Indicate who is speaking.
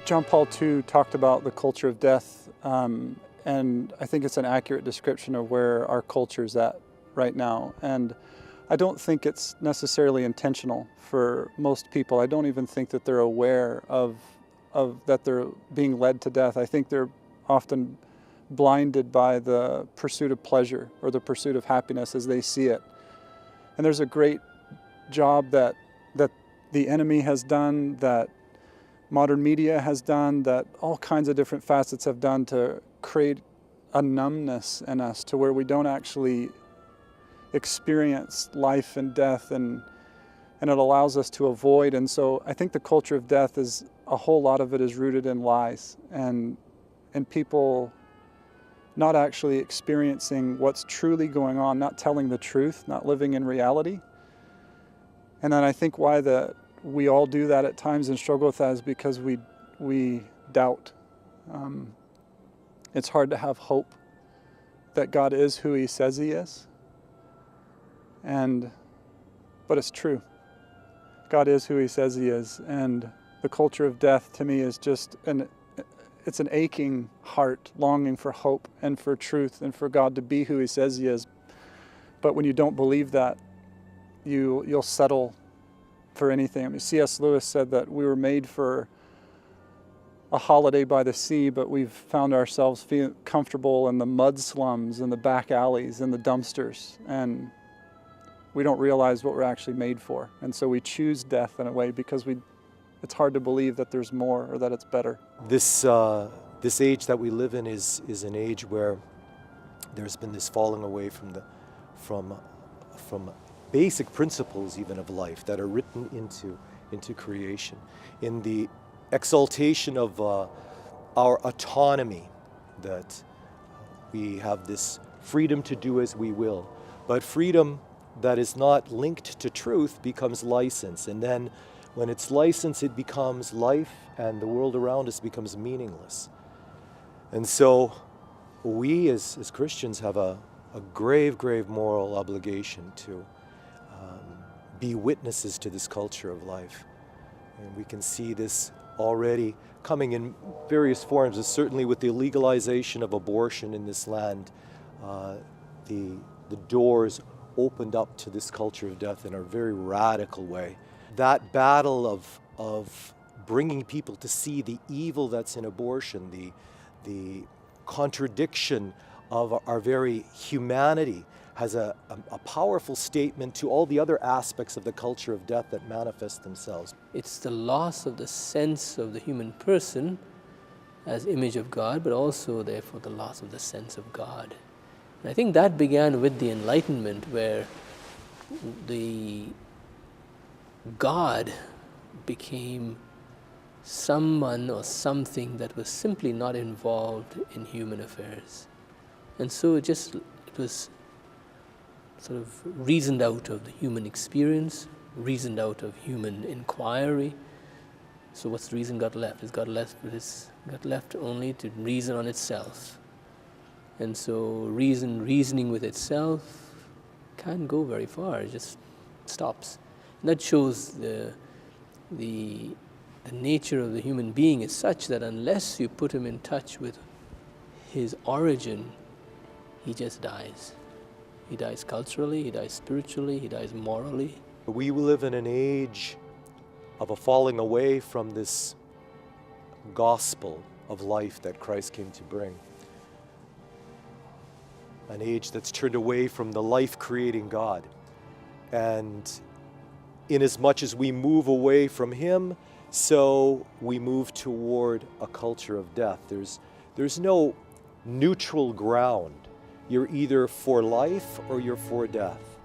Speaker 1: John Paul II talked about the culture of death, and I think it's an accurate description of where our culture's at right now. And I don't think it's necessarily intentional for most people. I don't even think that they're aware of that they're being led to death. I think they're often blinded by the pursuit of pleasure or the pursuit of happiness as they see it. And there's a great job that the enemy has done, that modern media has done, that all kinds of different facets have done to create a numbness in us to where we don't actually experience life and death, and it allows us to avoid. And so I think the culture of death is, a whole lot of it is rooted in lies and people not actually experiencing what's truly going on, not telling the truth, not living in reality. And then I think why we all do that at times and struggle with that is because we doubt. It's hard to have hope that God is who He says He is. But it's true. God is who He says He is. And the culture of death to me is just it's an aching heart longing for hope and for truth and for God to be who He says He is. But when you don't believe that, you'll settle for anything. I mean, C.S. Lewis said that we were made for a holiday by the sea, but we've found ourselves feeling comfortable in the mud slums and the back alleys and the dumpsters, and we don't realize what we're actually made for. And so we choose death in a way because it's hard to believe that there's more or that it's better.
Speaker 2: This age that we live in is an age where there's been this falling away from basic principles even of life that are written into creation. In the exaltation of our autonomy, that we have this freedom to do as we will. But freedom that is not linked to truth becomes license. And then when it's license, it becomes life, and the world around us becomes meaningless. And so we as Christians have a grave moral obligation to be witnesses to this culture of life. And we can see this already coming in various forms, and certainly with the legalization of abortion in this land, the doors opened up to this culture of death in a very radical way. That battle of bringing people to see the evil that's in abortion, the contradiction of our very humanity, has a powerful statement to all the other aspects of the culture of death that manifest themselves.
Speaker 3: It's the loss of the sense of the human person as image of God, but also therefore the loss of the sense of God. And I think that began with the Enlightenment, where the God became someone or something that was simply not involved in human affairs. And so it was sort of reasoned out of the human experience, reasoned out of human inquiry. So what's the reason got left? It's got left only to reason on itself. And so reasoning with itself can't go very far, it just stops. And that shows the nature of the human being is such that unless you put him in touch with his origin, he just dies. He dies culturally, he dies spiritually, he dies morally.
Speaker 2: We live in an age of a falling away from this gospel of life that Christ came to bring. An age that's turned away from the life-creating God. And inasmuch as we move away from Him, so we move toward a culture of death. There's no neutral ground. You're either for life or you're for death.